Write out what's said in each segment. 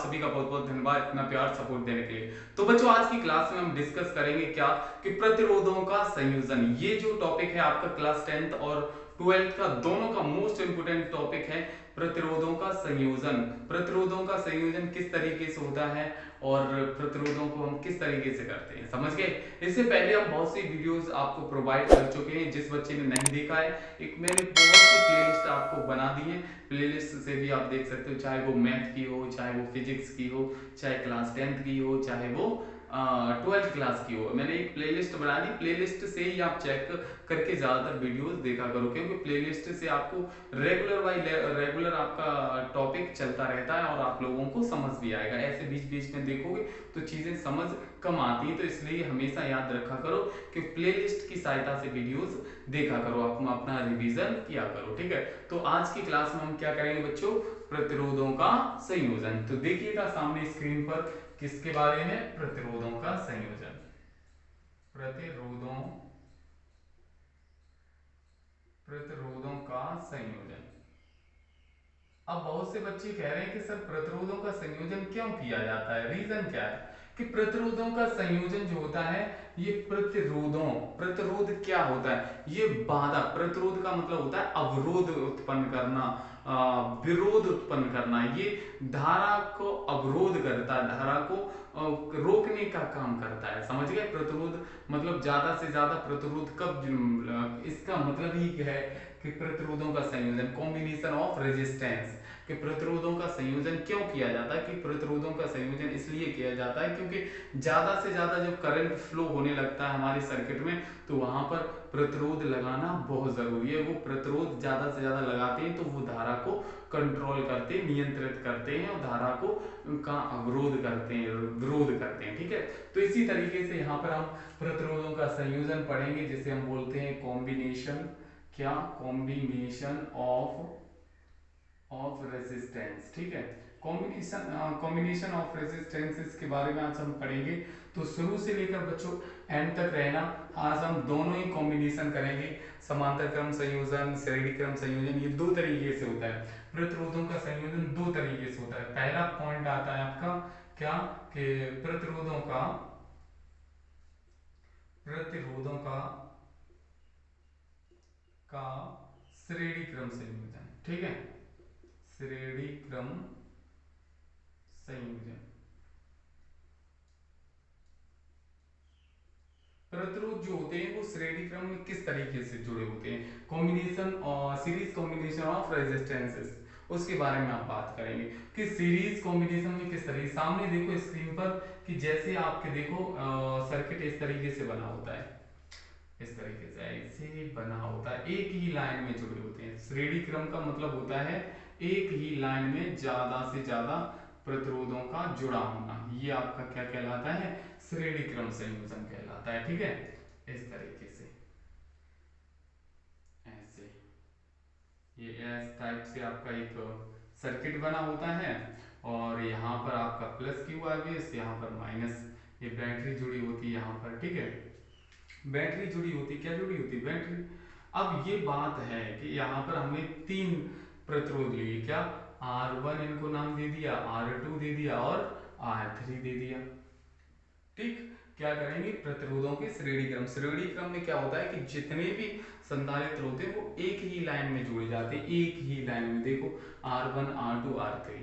सभी का बहुत बहुत धन्यवाद इतना प्यार सपोर्ट देने के लिए। तो बच्चों आज की क्लास में हम डिस्कस करेंगे क्या कि प्रतिरोधों का संयोजन। ये जो टॉपिक है आपका क्लास 10th और 12th का दोनों का मोस्ट इंपोर्टेंट टॉपिक है प्रतिरोधों का संयोजन। प्रतिरोधों का संयोजन किस तरीके से होता है और प्रतिरोधों को हम किस तरीके से करते हैं, समझ गए। इससे पहले हम बहुत सी वीडियोस आपको प्रोवाइड कर चुके हैं, जिस बच्चे ने नहीं देखा है एक मैंने बहुत सी प्लेलिस्ट आपको बना दी है। प्लेलिस्ट से भी आप देख सकते हो, चाहे वो मैथ की हो, चाहे वो फिजिक्स की हो, चाहे क्लास 10th की हो, चाहे वो 12th क्लास की हो। मैंने एक प्लेलिस्ट बना दी, प्लेलिस्ट से ही आप चेक करके ज्यादातर वीडियोस देखा करो, क्योंकि प्लेलिस्ट से आपको रेगुलर बाई रेगुलर आपका टॉपिक चलता रहता है और आप लोगों को समझ भी आएगा। ऐसे बीच बीच में देखोगे तो चीजें समझ कम आती हैं, तो इसलिए हमेशा याद रखा करो कि प्लेलिस्ट की सहायता से वीडियोस देखा करो, आप अपना रिवीजन किया करो, ठीक है। तो आज की क्लास में हम क्या करेंगे बच्चों, प्रतिरोधों का संयोजन। तो देखिएगा सामने स्क्रीन पर किसके बारे में, प्रतिरोधों का संयोजन। प्रतिरोधों प्रतिरोधों का संयोजन। अब बहुत से बच्चे कह रहे हैं कि सर प्रतिरोधों का संयोजन क्यों किया जाता है, रीजन क्या है कि प्रतिरोधों का संयोजन जो होता है ये प्रतिरोध क्या होता है, ये बाधा। प्रतिरोध का मतलब होता है अवरोध उत्पन्न करना, विरोध उत्पन्न करना। ये धारा को अवरोध करता है, धारा को रोकने का काम करता है, समझ गए। प्रतिरोध मतलब ज्यादा से ज्यादा प्रतिरोध कब, इसका मतलब ही है कि प्रतिरोधों का संयोजन, कॉम्बिनेशन ऑफ रेजिस्टेंस। कि प्रतिरोधों का संयोजन क्यों किया जाता है, कि प्रतिरोधों का संयोजन इसलिए किया जाता है क्योंकि ज्यादा से ज्यादा जब करंट फ्लो होने लगता है हमारे सर्किट में, तो वहां पर प्रतिरोध लगाना बहुत जरूरी है। वो प्रतिरोध ज्यादा से ज्यादा लगाते हैं तो वो धारा को कंट्रोल करते हैं, नियंत्रित करते हैं और धारा को का अवरोध करते हैं, विरोध करते हैं, ठीक है। तो इसी तरीके से यहाँ पर हम प्रतिरोधों का संयोजन पढ़ेंगे, जिसे हम बोलते हैं कॉम्बिनेशन, क्या, कॉम्बिनेशन ऑफ रेजिस्टेंस, ठीक है। कॉम्बिनेशन ऑफ रेजिस्टेंसेस के बारे में आज हम पढ़ेंगे। तो शुरू से लेकर बच्चों एंड तक रहना। आज हम दोनों ही कॉम्बिनेशन करेंगे, समांतर क्रम संयोजन, श्रेणी क्रम संयोजन। ये दो तरीके से होता है, प्रतिरोधों का संयोजन दो तरीके से होता है। पहला पॉइंट आता है आपका क्या, कि प्रतिरोधों का श्रेणी क्रम संयोजन, ठीक है, श्रेणी क्रम संयोजन। प्रतिरोध जो होते हैं वो श्रेणी क्रम में किस तरीके से जुड़े होते हैं, कॉम्बिनेशन और सीरीज कॉम्बिनेशन ऑफ रेजिस्टेंसेस, उसके बारे में आप बात करेंगे कि सीरीज कॉम्बिनेशन में किस तरीके। सामने देखो स्क्रीन पर कि जैसे आपके देखो सर्किट इस तरीके से बना होता है, इस तरीके से ऐसे बना होता है, एक ही लाइन में जुड़े होते हैं। श्रेणी क्रम का मतलब होता है एक ही लाइन में ज्यादा से ज्यादा प्रतिरोधों का जुड़ा होना। ये आपका क्या कहलाता है, श्रेणी क्रम संयोजन कहलाता है, ठीक है। इस तरीके से ऐसे ये एस टाइप से आपका एक सर्किट बना होता है और यहाँ पर आपका प्लस क्यू आ गया, यहाँ पर माइनस, ये बैटरी जुड़ी होती है यहाँ पर, ठीक है। बैटरी जुड़ी होती, क्या जुड़ी होती, बैटरी। अब ये बात है कि यहाँ पर हमने तीन प्रतिरोध लिए, क्या, R1 इनको नाम दे दिया, R2 दे दिया और R3 दे दिया, ठीक। क्या करेंगे, प्रतिरोधों के श्रेणी क्रम। श्रेणी क्रम में क्या होता है कि जितने भी संधारित्र होते हैं वो एक ही लाइन में जुड़े जाते हैं, एक ही लाइन में। देखो R1 R2 R3,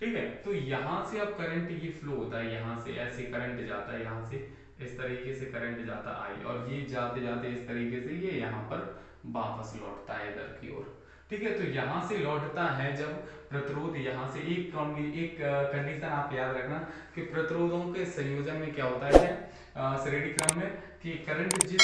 ठीक है। तो यहां से अब करंट ये फ्लो होता है, यहां से ऐसे करंट जाता है, यहां से इस तरीके से करंट जाता आई और ये जाते जाते इस तरीके से ये यहाँ पर वापस लौटता है इधर की ओर, ठीक है। तो यहां से लौटता है जब प्रतिरोध, यहां से एक कंडीशन आप याद रखना कि प्रतिरोधों के संयोजन में क्या होता है श्रेणी क्रम में, कि करंट जिस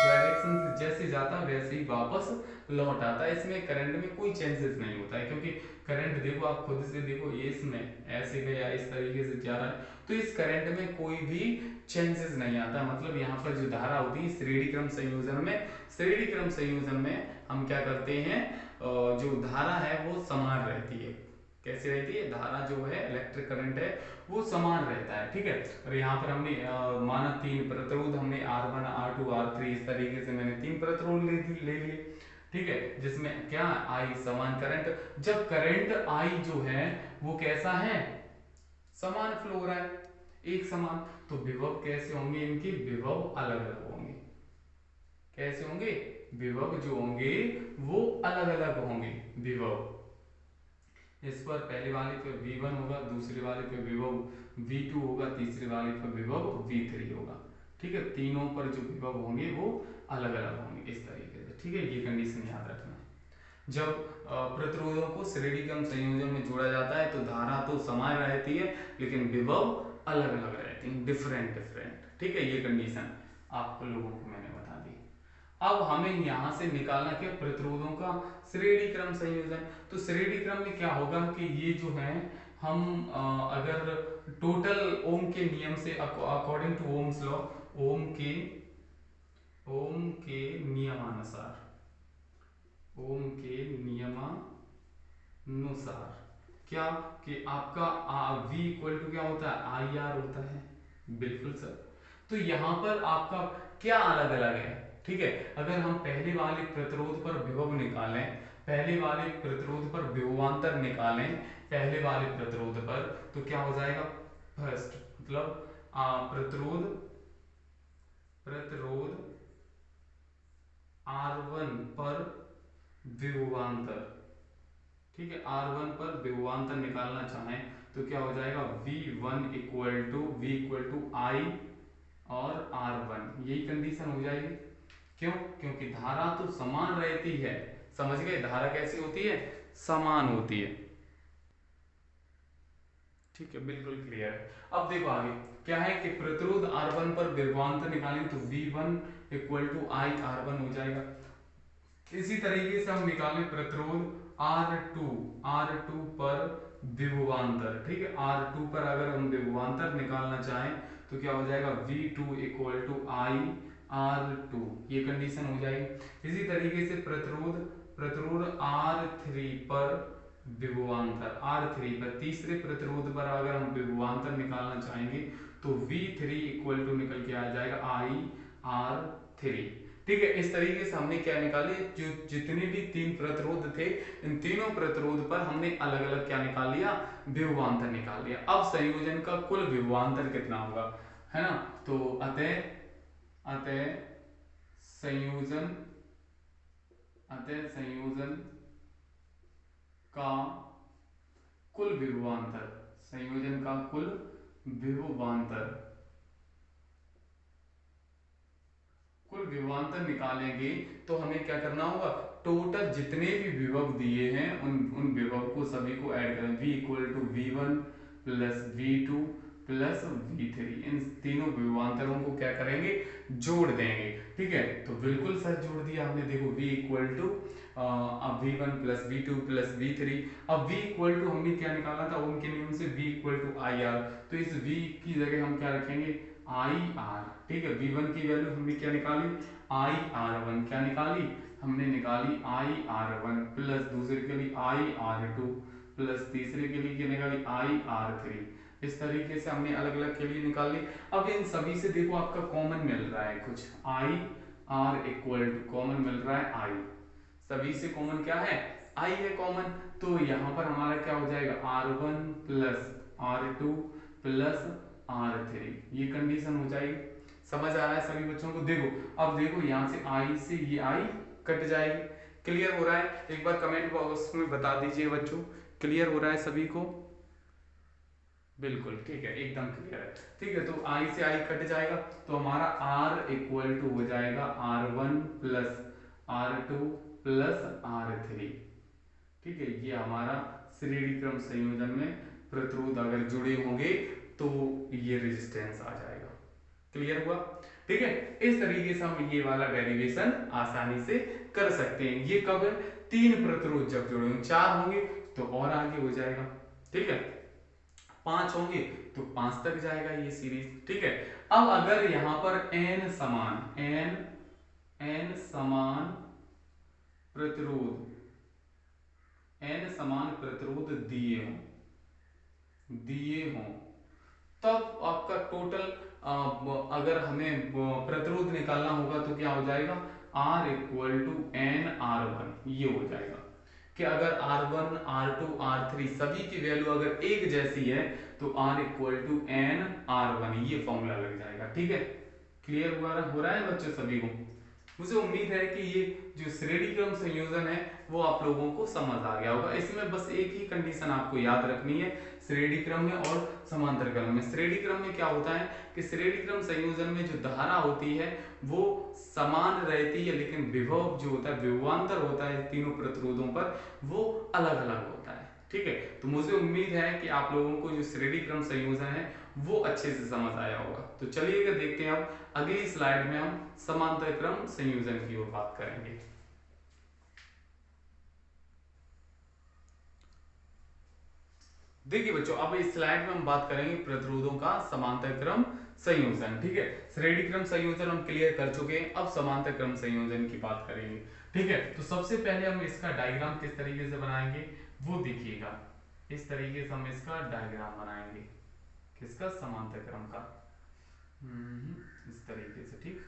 डायरेक्शन से जैसे जाता है वैसे ही वापस लौट आता है। इसमें करंट में कोई चेंजेस नहीं होता है, क्योंकि करंट देखो आप खुद से देखो, ये इसमें ऐसे गया इस तरीके से जा रहा है, तो इस करंट में कोई भी चेंजेस नहीं आता। मतलब यहाँ पर जो धारा होती है श्रेणी क्रम संयोजन में, श्रेणी क्रम संयोजन में हम क्या करते हैं, जो धारा है वो समान रहती है। कैसे रहती है, धारा जो है इलेक्ट्रिक करंट है वो समान रहता है, ठीक है। और यहाँ पर हमने माना तीन प्रतिरोध, हमने R1 R2 R3 इस तरीके से मैंने तीन प्रतिरोध ले लिए, ठीक है। जिसमें क्या, I समान करंट। जब करंट I जो है वो कैसा है, समान फ्लो हो रहा है, एक समान। तो विभव कैसे होंगे, इनके विभव अलग अलग होंगे। कैसे होंगे, विभव जो होंगे वो अलग अलग होंगे विभव। इस पर पहले वाले पे V1 होगा, दूसरे वाले पे विभव V2 होगा, तीसरे वाले पे विभव V3 होगा। ठीक है, तीनों पर जो विभव होंगे वो अलग अलग होंगे इस तरीके से। ठीक है, ये कंडीशन याद रखना। जब प्रतिरोधों को श्रेणी क्रम संयोजन में जोड़ा जाता है तो धारा तो समान रहती है लेकिन विभव अलग अलग रहते हैं, डिफरेंट डिफरेंट। ठीक है, ये कंडीशन आप लोगों को मैंने बता दी। अब हमें यहां से निकालना क्या, प्रतिरोधों का श्रेणी क्रम संयोजन। तो श्रेणी क्रम में क्या होगा कि ये जो है हम अगर टोटल ओम के नियम से अकॉर्डिंग टू ओम्स लॉ, ओम के नियमानुसार, ओम के नियमानुसार क्या कि आपका V इक्वल टू क्या होता है, आई आर होता है। बिल्कुल सर। तो यहां पर आपका क्या अलग अलग है। ठीक है, अगर हम पहले वाले प्रतिरोध पर विभव निकालें, पहले वाले प्रतिरोध पर विभवांतर निकालें, पहले वाले प्रतिरोध पर, तो क्या हो जाएगा, फर्स्ट मतलब प्रतिरोध प्रतिरोध R1 पर विभवांतर। ठीक है, R1 पर विभवांतर निकालना चाहें तो क्या हो जाएगा, V1 इक्वल टू I और R1, यही कंडीशन हो जाएगी। क्यों, क्योंकि धारा तो समान रहती है। समझ गए, धारा कैसी होती है, समान होती है। ठीक है, बिल्कुल क्लियर है। अब देखो आगे क्या है कि प्रतिरोध R1 पर विभवांतर निकालेंगे तो V1 equal to I R1 हो जाएगा। इसी तरीके से हम निकालें प्रतिरोध R2 पर विभवांतर। ठीक है, R2 पर अगर हम विभवांतर निकालना चाहें तो क्या हो जाएगा, V2 equal to I R2, ये कंडीशन हो जाएगी। इसी तरीके से प्रतिरोध प्रतिरोध R3 पर विभवांतर, R3 पर तीसरे प्रतिरोध पर अगर हम विभवांतर निकालना चाहेंगे तो V3 इक्वल टू निकल के आ जाएगा I R3। ठीक है, इस तरीके से हमने क्या निकाले, जो जितने भी तीन प्रतिरोध थे इन तीनों प्रतिरोध पर हमने अलग अलग क्या निकाल लिया, विभवांतर निकाल लिया। अब संयोजन का कुल विभवांतर कितना होगा, है ना। तो अतः संयोजन का कुल विभवांतर, संयोजन का कुल विभवांतर निकालेंगे तो हमें क्या करना होगा, टोटल जितने भी विभव दिए हैं उन विभव को सभी को ऐड करें। V equal to V1 plus V2 plus V3, इन तीनों विभवांतरों को क्या करेंगे, जोड़ देंगे। ठीक है, तो बिल्कुल सर जोड़ दिया हमने। देखो V equal to V1 plus V2 plus V3। अब V इक्वल टू हमने क्या निकाला था, ओम के नियम से V इक्वल टू IR, तो इस V की जगह हम क्या रखेंगे, IR। ठीक है, V1 की वैल्यू हमने क्या निकाली, IR1, क्या निकाली, हमने निकाली IR1 प्लस दूसरे के लिए IR2 प्लस तीसरे के लिए क्या निकाली, IR3। इस तरीके से हमने अलग अलग के लिए निकाल ली। अब इन सभी से देखो आपका कॉमन मिल रहा है कुछ, IR इक्वल टू कॉमन मिल रहा है I, सभी से कॉमन क्या है, I है कॉमन। तो यहाँ पर हमारा क्या हो जाएगा, R1 plus R2 plus R3, ये कंडीशन हो जाएगी। समझ आ रहा है सभी बच्चों को। देखो अब देखो यहाँ से I से ये I कट जाएगी। क्लियर हो रहा है, एक बार कमेंट बॉक्स में बता दीजिए बच्चों, क्लियर हो रहा है सभी को। बिल्कुल ठीक है, एकदम क्लियर है। ठीक है, तो I से I कट जाएगा तो हमारा R इक्वल टू हो जाएगा R1 plus R2 plus R3। ठीक है, ये हमारा श्रेणी क्रम संयोजन में प्रतिरोध अगर जुड़े होंगे तो ये रेजिस्टेंस आ जाएगा। क्लियर हुआ। ठीक है, इस तरीके से हम ये वाला डेरिवेशन आसानी से कर सकते हैं। ये कब, तीन प्रतिरोध जब जुड़े होंगे, चार होंगे तो और आगे हो जाएगा। ठीक है, पांच होंगे तो पांच तक जाएगा ये सीरीज। ठीक है, अब अगर यहां पर n समान प्रतिरोध दिए हों तब आपका टोटल अगर हमें प्रतिरोध निकालना होगा तो क्या हो जाएगा, R equal to N R1, ये हो जाएगा। कि अगर R1 R2 R3 सभी की वैल्यू अगर एक जैसी है तो R equal to N R1, ये फॉर्मूला लग जाएगा। ठीक है, क्लियर हुआ हो रहा है बच्चों सभी को? मुझे उम्मीद है कि ये जो श्रेणी क्रम संयोजन है वो आप लोगों को समझ आ गया होगा। इसमें बस एक ही कंडीशन आपको याद रखनी है श्रेणी क्रम में और समांतर क्रम में। श्रेणी क्रम में क्या होता है कि श्रेणी क्रम संयोजन में जो धारा होती है वो समान रहती है, लेकिन विभव जो होता है, विभवांतर होता है तीनों प्रतिरोधों पर, वो अलग अलग होता है। ठीक है, तो मुझे उम्मीद है कि आप लोगों को जो श्रेणी क्रम संयोजन है वो अच्छे से समझ आया होगा। तो चलिएगा देखते हैं अब अगली स्लाइड में हम समांतर क्रम संयोजन की ओर बात करेंगे। देखिए बच्चों, अब इस स्लाइड में हम बात करेंगे प्रतिरोधों का समांतर क्रम संयोजन। ठीक है, श्रेणी क्रम संयोजन हम क्लियर कर चुके हैं, अब समांतर क्रम संयोजन की बात करेंगे। ठीक है, तो सबसे पहले हम इसका डायग्राम किस तरीके से बनाएंगे वो देखिएगा। इस तरीके से हम इसका डायग्राम बनाएंगे, किसका? समांतर क्रम का। इस तरीके से। ठीक,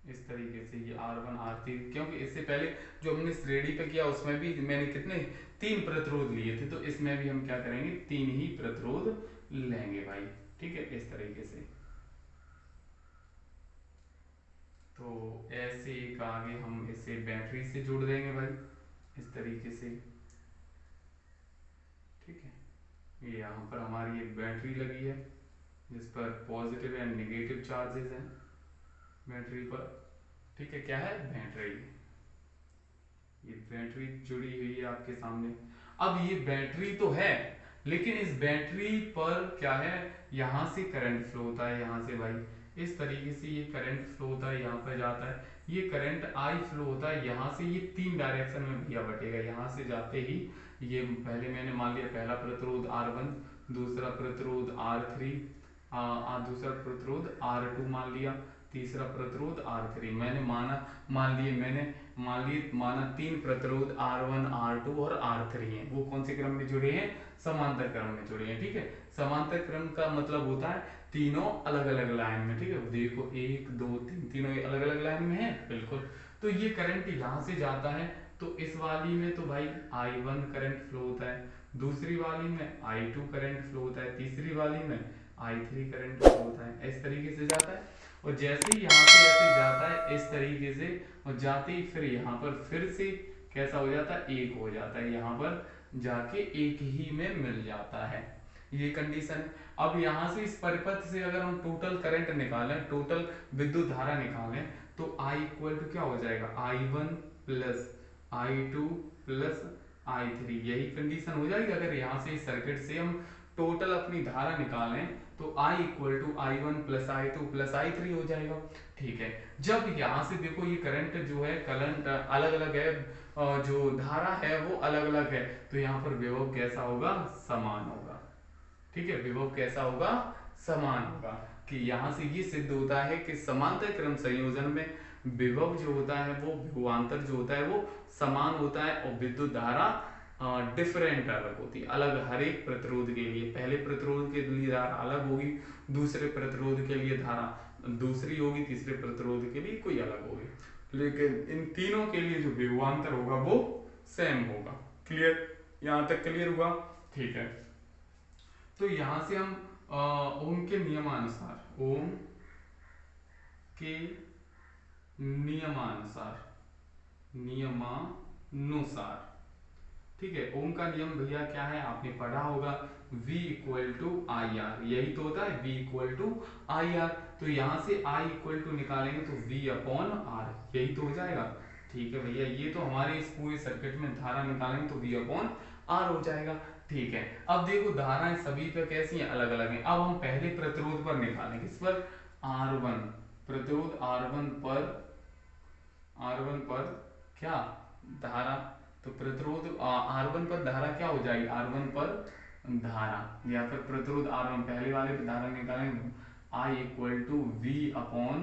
इस तरीके से ये R1 R3, क्योंकि इससे पहले जो हमने श्रेणी पे किया उसमें भी मैंने कितने 3 प्रतिरोध लिए थे, तो इसमें भी हम क्या करेंगे 3 ही प्रतिरोध लेंगे भाई। ठीक है, इस तरीके से। तो ऐसे एक आगे हम इसे बैटरी से जोड़ देंगे भाई, इस तरीके से। ठीक है, ये यहाँ पर हमारी एक बैटरी लगी है जिस पर पॉजिटिव एंड नेगेटिव चार्जेस हैं बैटरी पर। ठीक है, क्या है? बैटरी। ये बैटरी जुड़ी हुई है आपके सामने। अब ये बैटरी तो है, लेकिन इस बैटरी पर क्या है, यहां से करंट फ्लो होता है, यहां से भाई इस तरीके से ये करंट फ्लो होता है, यहाँ पर जाता है, ये करंट आई फ्लो होता है यहाँ से, ये 3 डायरेक्शन में भैया बटेगा। यहाँ से जाते ही ये पहले मैंने मान लिया पहला प्रतिरोध R1, दूसरा प्रतिरोध R3, दूसरा प्रतिरोध R2 मान लिया, तीसरा प्रतिरोध R3 मैंने माना 3 प्रतिरोध R1 R2 और R3 हैं। वो कौन से क्रम में जुड़े हैं? समांतर क्रम में जुड़े हैं। ठीक है, समांतर क्रम का मतलब होता है तीनों अलग अलग लाइन में। ठीक है, देखो 1 2 3 तीनों अलग अलग लाइन में है, बिल्कुल। तो ये करंट यहाँ से जाता है, तो इस वाली में तो भाई I1 करंट फ्लो होता है, दूसरी वाली में I2 करंट फ्लो होता है, तीसरी वाली में I3 करंट फ्लो होता है। इस तरीके से जाता है, और जैसे ही यहाँ से ऐसे जाता है इस तरीके से, और जाते ही फिर यहाँ पर फिर से कैसा हो जाता है? एक हो जाता है, यहाँ पर जाके एक ही में मिल जाता है। ये कंडीशन। अब यहाँ से इस परिपथ से अगर हम टोटल करंट निकालें, टोटल विद्युत धारा निकालें, तो I इक्वल टू क्या हो जाएगा? I1 plus I2 plus I3, यही कंडीशन हो जाएगी। अगर यहाँ से इस सर्किट से हम टोटल अपनी धारा निकालें तो I equal to I1 plus I2 plus I3 हो जाएगा। ठीक है, जब यहाँ से देखो ये करंट जो है, करंट अलग अलग है, जो धारा है वो अलग अलग है, तो यहाँ पर विभव कैसा होगा? समान होगा। ठीक है, विभव कैसा होगा? समान होगा। कि यहाँ से ये सिद्ध होता है कि समांतर क्रम संयोजन में विभव जो होता है वो विभवांतर जो होता है वो समान होता है, और विद्युत धारा डिफरेंट अलग होती है, अलग हर एक प्रतिरोध के लिए। पहले प्रतिरोध के लिए धारा अलग होगी, दूसरे प्रतिरोध के लिए धारा दूसरी होगी, तीसरे प्रतिरोध के लिए कोई अलग होगी, लेकिन इन तीनों के लिए जो विभवांतर होगा वो सेम होगा। क्लियर? यहाँ तक क्लियर हुआ? ठीक है, तो यहां से हम ओम के नियमानुसार, ओम के नियमानुसार, ठीक है, ओम का नियम भैया क्या है? आपने पढ़ा होगा, V equal to I R, यही तो होता है, V equal to I R. तो यहां से I इक्वल टू निकालेंगे तो V अपॉन आर, यही तो हो जाएगा। ठीक है भैया, ये तो हमारे इस पूरे सर्किट में धारा निकालेंगे तो V अपॉन आर हो जाएगा। ठीक है, अब देखो धाराएं सभी पे कैसी हैं? अलग अलग हैं। अब हम पहले प्रतिरोध पर निकालेंगे, किस पर? R1, प्रतिरोध R1 पर क्या धारा? तो प्रतिरोध R1 पर धारा क्या हो जाएगी? R1 पर धारा, या फिर प्रतिरोध R1 पहले वाले पे धारा निकालेंगे, I equal to V upon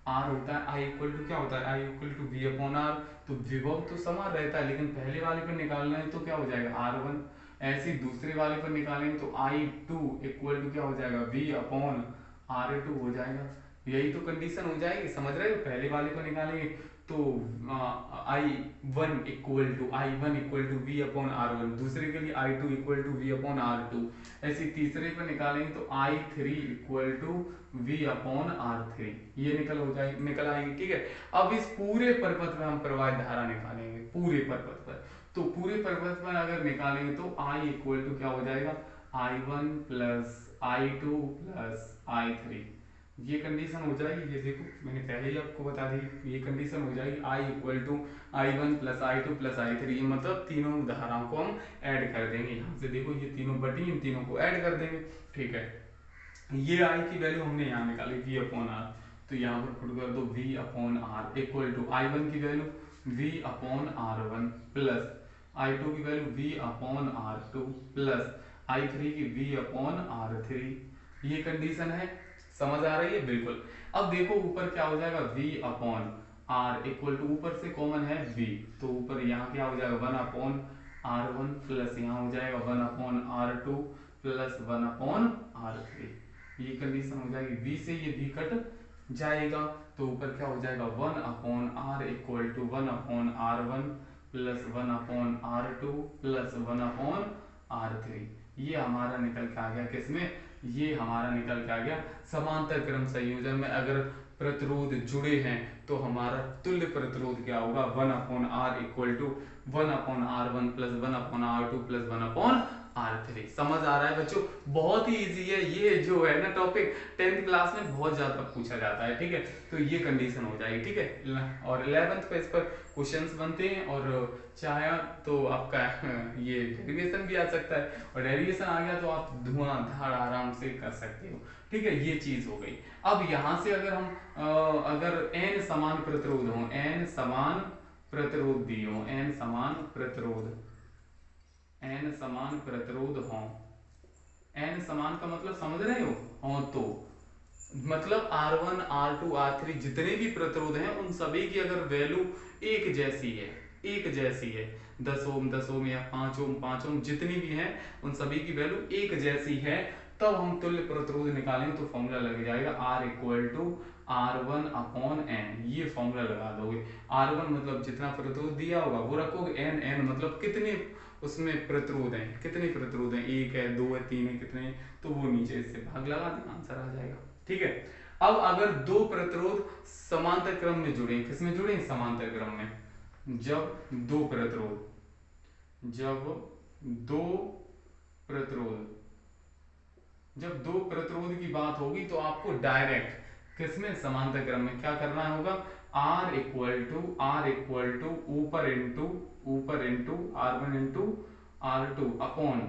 R होता है। I इक्वल टू क्या होता है? I equal to V upon R. तो विभव तो समान रहता है, लेकिन पहले वाले पर निकालना है तो क्या हो जाएगा? R1। ऐसे ही दूसरे वाले पर निकालेंगे तो I2 इक्वल टू क्या हो जाएगा? V अपॉन R2 हो जाएगा। यही तो कंडीशन हो जाएगी, समझ रहे हो। पहले वाले को निकालेंगे तो I1 V अपॉन R1, दूसरे के लिए I2 V अपॉन R2, ऐसे तीसरे पे निकालेंगे तो I3 V अपॉन R3, ये निकल आएगी, ठीक है। अब इस पूरे पर्पथ में हम प्रवाहित धारा निकालेंगे, पूरे पर्पथ पर। तो पूरे पर्पथ पर अगर निकालेंगे तो I इक्वल टू क्या हो जाएगा, I1 plus I2 plus I3, ये कंडीशन हो जाएगी। ये देखो मैंने पहले ही आपको बता दी, ये कंडीशन हो जाएगी I equal to I1 plus I2 plus I3, ये मतलब तीनों धाराओं को हम ऐड कर देंगे। यहाँ से देखो ये तीनों बटी, इन तीनों को ऐड कर देंगे, ठीक है। ये I की वैल्यू हमने यहाँ निकाली V अपॉन R, तो यहाँ पर पुट कर दो V upon R equal to I1 की value V upon R1 plus I2 की value V upon R2 plus I3 की V अपॉन R3, ये कंडीशन है, समझ आ रही है, बिल्कुल। अब देखो ऊपर क्या हो जाएगा, V upon R equal to, ऊपर से कॉमन है V, तो ऊपर यहाँ क्या हो जाएगा 1 अपॉन R1 प्लस यहाँ हो जाएगा 1 upon R2 plus 1 upon R3, ये कंडीशन हो जाएगी। V से ये V कट जाएगा तो ऊपर क्या हो जाएगा 1 upon R equal to 1 upon R1 plus 1 upon R2 plus 1 upon R3, ये हमारा निकल के आ गया किसमें, ये हमारा निकल के आ गया समांतर क्रम संयोजन में। अगर प्रतिरोध जुड़े हैं तो हमारा तुल्य प्रतिरोध क्या होगा, 1 upon R equal to 1 upon R1 plus 1 upon R2 plus 1 upon R3, समझ आ रहा है बच्चों। बहुत ही इजी है ये जो है ना टॉपिक, 10th क्लास में बहुत ज्यादा पूछा जाता है, ठीक है। तो ये कंडीशन हो जाएगी, ठीक है। और 11th पे इस पर क्वेश्चंस बनते हैं, और चाहे तो आपका ये डेरिवेशन भी आ सकता है, और डेरिवेशन आ गया तो आप धुआंधार आराम से कर सकते हो, ठीक है। ये चीज हो गई। अब यहाँ से अगर हम अगर n समान प्रतिरोध हो, n समान प्रतिरोध दिए हो, n समान प्रतिरोध हो, n समान का मतलब समझ रहे हो तो मतलब R1 R2 R3 जितने भी प्रतिरोध हैं उन सभी की अगर वैल्यू एक जैसी है 10 ओम 10 ओम या 5 ओम 5 ओम जितनी भी हैं उन सभी की वैल्यू एक जैसी है, तब हम तुल्य प्रतिरोध निकालेंगे तो फॉर्मूला लग जाएगा R equal to R1 upon n, ये फॉर्मूला लगा दोगे। R1 मतलब जितना प्रतिरोध दिया होगा वो रखोगे, n मतलब कितने उसमें प्रतिरोध हैं, कितने प्रतिरोध हैं, 1 है 2 है 3 है कितने, तो वो नीचे इससे भाग लगा देना, आंसर आ जाएगा, ठीक है। अब अगर दो प्रतिरोध समांतर क्रम में जुड़े, किसमें जुड़े, समांतर क्रम में, जब दो प्रतिरोध की बात होगी तो आपको डायरेक्ट किसमें, समांतर क्रम में क्या करना होगा, R इक्वल टू ऊपर into R1 into R2 upon,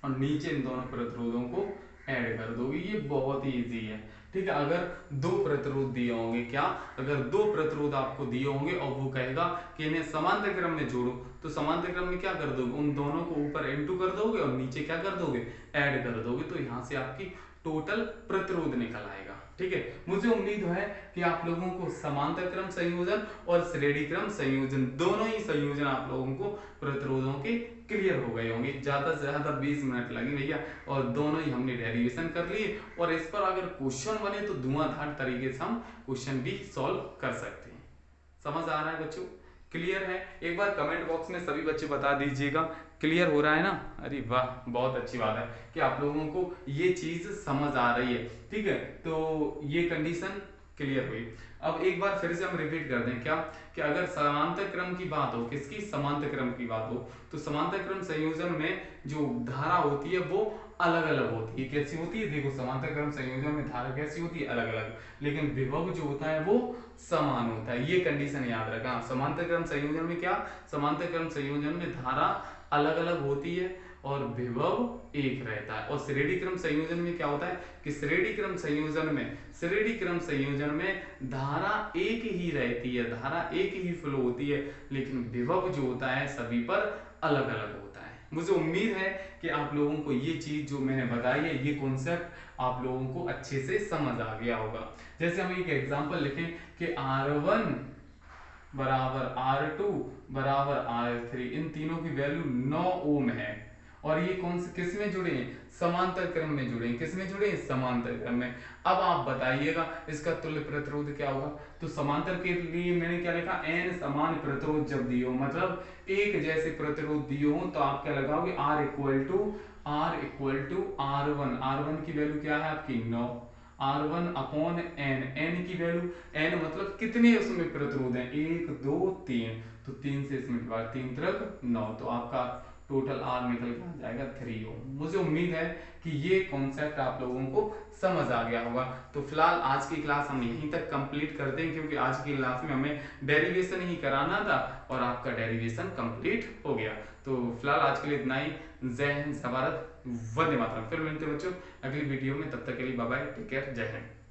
और नीचे इन दोनों प्रतिरोधों को ऐड कर दोगे, ये बहुत ही इजी है, ठीक है। अगर दो प्रतिरोध दिए होंगे, क्या, अगर दो प्रतिरोध आपको दिए होंगे और वो कहेगा कि इन्हें समांतर क्रम में जोड़ो, तो समांतर क्रम में क्या कर दोगे, उन दोनों को ऊपर n2 कर दोगे और नीचे क्या कर दोगे, ऐड कर दोगे, तो यहाँ से आपकी टोटल प्रतिरोध निकल आएगा, ठीक है। मुझे उम्मीद है कि आप लोगों को समांतर क्रम संयोजन और श्रेणी क्रम संयोजन दोनों ही संयोजन आप लोगों को प्रतिरोधों के क्लियर हो गए होंगे। ज्यादा से ज्यादा 20 मिनट लगे भैया, और दोनों ही हमने डेरिवेशन कर लिए, और इस पर अगर क्वेश्चन बने तो धुआंधार तरीके से हम क्वेश्चन भी सॉल्व कर सकते हैं। समझ आ रहा है बच्चों, क्लियर है? एक बार कमेंट बॉक्स में सभी बच्चे बता दीजिएगा क्लियर हो रहा है ना। अरे वाह, बहुत अच्छी बात है कि आप लोगों को ये चीज समझ आ रही है, ठीक है। तो ये कंडीशन क्लियर हुई। अब एक बार फिर से हम रिपीट कर दें, क्या कि अगर समांतर क्रम की बात हो, किसकी, समांतर क्रम की बात हो, तो समांतर क्रम संयोजन में जो धारा होती है वो अलग अलग होती है। कैसी होती है, देखो समांतर क्रम संयोजन में धारा कैसी होती है, अलग अलग, लेकिन विभव जो होता है वो समान होता है। ये कंडीशन याद रखना। समांतर क्रम संयोजन में क्या, समांतर क्रम संयोजन में धारा अलग अलग होती है और विभव एक रहता है। और श्रेणी क्रम संयोजन में क्या होता है कि श्रेणी क्रम संयोजन में धारा एक ही रहती है, धारा एक ही फ्लो होती है, लेकिन विभव जो होता है सभी पर अलग अलग होता है। मुझे उम्मीद है कि आप लोगों को ये चीज जो मैंने बताई है, ये कॉन्सेप्ट आप लोगों को अच्छे से समझ आ गया होगा। जैसे हम एक एग्जांपल लिखें कि R1 बराबर R2 बराबर R3, इन तीनों की वैल्यू 9 ओम है, और ये कौन से किस में जुड़े हैं, समांतर क्रम में जुड़े हैं। किस में जुड़े हैं? समांतर क्रम में। अब आप बताइएगा इसका तुल्य प्रतिरोध क्या होगा। तो समांतर के लिए मैंने क्या लिखा, n समान प्रतिरोध जब दिए हो, मतलब एक जैसे प्रतिरोध दिए हो, तो आप क्या लगाओगे, R R1 की वैल्यू क्या है आपकी 9, R1 अपॉन n की वैल्यू, n मतलब कितने उसमें प्रतिरोध है, 1 2 3, तो 3 से इसमें डिवाइड, 3 तक 9, तो आपका टोटल R निकल के आ जाएगा 3 ओम। मुझे उम्मीद है कि ये कॉन्सेप्ट आप लोगों को समझ आ गया होगा। तो फिलहाल आज की क्लास हम यहीं तक कंप्लीट करते हैं, क्योंकि आज की क्लास में हमें डेरिवेशन ही कराना था और आपका डेरिवेशन कंप्लीट हो गया। तो फिलहाल आज के लिए इतना ही। जय हिंद, जय भारत, वंदे मातरम। फिर मिलते हैं बच्चों अगली वीडियो में, तब तक के लिए बाय बाय, टेक केयर, जय हिंद।